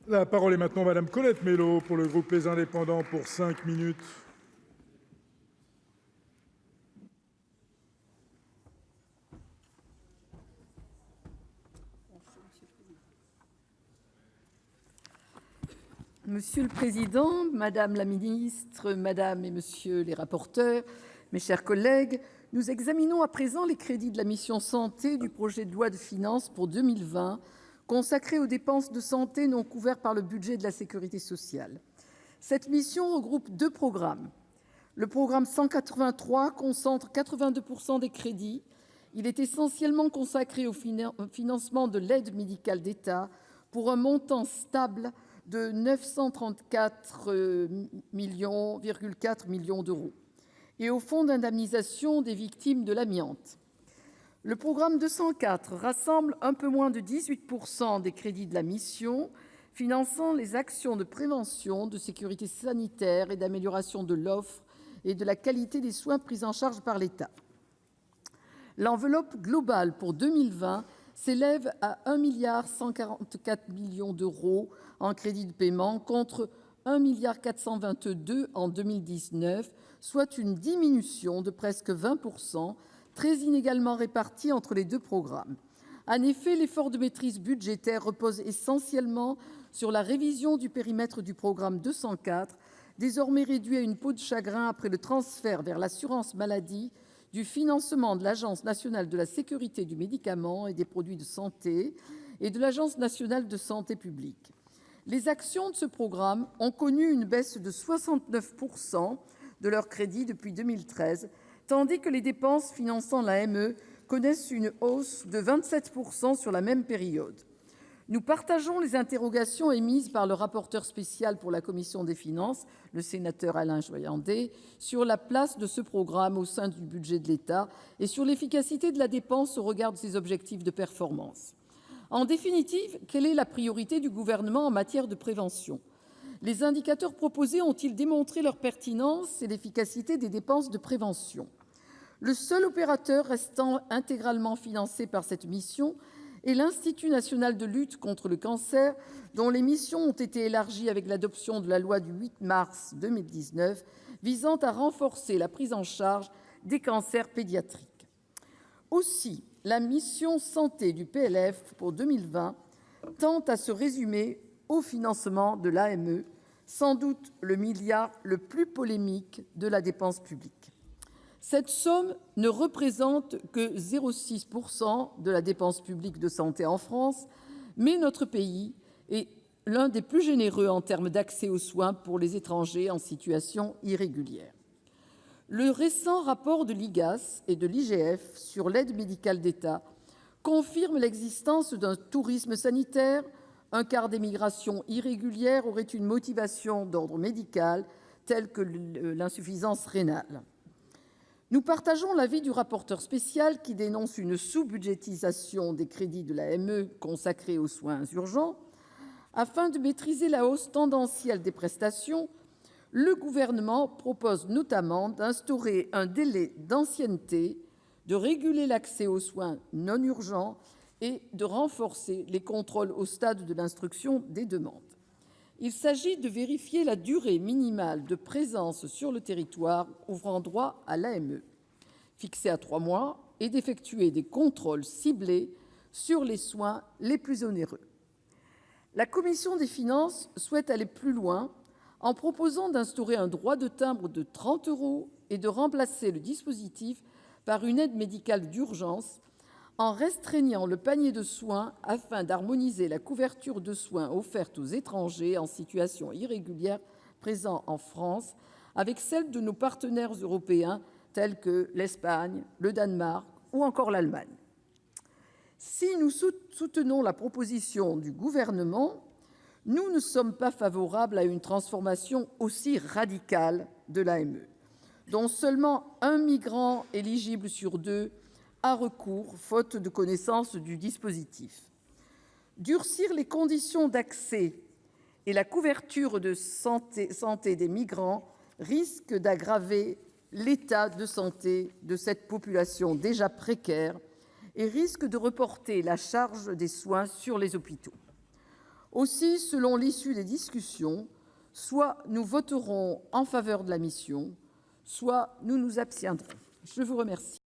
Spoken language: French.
La parole est maintenant Madame Colette Mélot pour le groupe Les Indépendants pour 5 minutes. Monsieur le président, madame la ministre, madame et monsieur les rapporteurs, mes chers collègues, nous examinons à présent les crédits de la mission santé du projet de loi de finances pour 2020 consacrés aux dépenses de santé non couvertes par le budget de la sécurité sociale. Cette mission regroupe deux programmes. Le programme 183 concentre 82% des crédits. Il est essentiellement consacré au financement de l'aide médicale d'État pour un montant stable de 934,4 millions d'euros et au fonds d'indemnisation des victimes de l'amiante. Le programme 204 rassemble un peu moins de 18% des crédits de la mission, finançant les actions de prévention, de sécurité sanitaire et d'amélioration de l'offre et de la qualité des soins pris en charge par l'État. L'enveloppe globale pour 2020 s'élève à 1,144 milliard d'euros en crédits de paiement contre 1,422 milliard en 2019, soit une diminution de presque 20%, très inégalement répartie entre les deux programmes. En effet, l'effort de maîtrise budgétaire repose essentiellement sur la révision du périmètre du programme 204, désormais réduit à une peau de chagrin après le transfert vers l'assurance maladie du financement de l'Agence nationale de la sécurité du médicament et des produits de santé et de l'Agence nationale de santé publique. Les actions de ce programme ont connu une baisse de 69% de leurs crédits depuis 2013, tandis que les dépenses finançant l'AME connaissent une hausse de 27% sur la même période. Nous partageons les interrogations émises par le rapporteur spécial pour la commission des finances, le sénateur Alain Joyandet, sur la place de ce programme au sein du budget de l'État et sur l'efficacité de la dépense au regard de ses objectifs de performance. En définitive, quelle est la priorité du Gouvernement en matière de prévention ? Les indicateurs proposés ont-ils démontré leur pertinence et l'efficacité des dépenses de prévention ? Le seul opérateur restant intégralement financé par cette mission est l'Institut national de lutte contre le cancer, dont les missions ont été élargies avec l'adoption de la loi du 8 mars 2019 visant à renforcer la prise en charge des cancers pédiatriques. Aussi, la mission santé du PLF pour 2020 tend à se résumer au financement de l'AME, sans doute le milliard le plus polémique de la dépense publique. Cette somme ne représente que 0,6% de la dépense publique de santé en France, mais notre pays est l'un des plus généreux en termes d'accès aux soins pour les étrangers en situation irrégulière. Le récent rapport de l'IGAS et de l'IGF sur l'aide médicale d'État confirme l'existence d'un tourisme sanitaire. Un quart des migrations irrégulières aurait une motivation d'ordre médical, telle que l'insuffisance rénale. Nous partageons l'avis du rapporteur spécial qui dénonce une sous-budgétisation des crédits de l'AME consacrés aux soins urgents. Afin de maîtriser la hausse tendancielle des prestations, le Gouvernement propose notamment d'instaurer un délai d'ancienneté, de réguler l'accès aux soins non urgents et de renforcer les contrôles au stade de l'instruction des demandes. Il s'agit de vérifier la durée minimale de présence sur le territoire ouvrant droit à l'AME, fixée à 3 mois, et d'effectuer des contrôles ciblés sur les soins les plus onéreux. La commission des finances souhaite aller plus loin en proposant d'instaurer un droit de timbre de 30 € et de remplacer le dispositif par une aide médicale d'urgence en restreignant le panier de soins afin d'harmoniser la couverture de soins offerte aux étrangers en situation irrégulière présents en France avec celle de nos partenaires européens tels que l'Espagne, le Danemark ou encore l'Allemagne. Si nous soutenons la proposition du Gouvernement, nous ne sommes pas favorables à une transformation aussi radicale de l'AME, dont seulement un migrant éligible sur 2 a recours, faute de connaissance du dispositif. Durcir les conditions d'accès et la couverture de santé des migrants risque d'aggraver l'état de santé de cette population déjà précaire et risque de reporter la charge des soins sur les hôpitaux. Aussi, selon l'issue des discussions, soit nous voterons en faveur de la mission, soit nous nous abstiendrons. La parole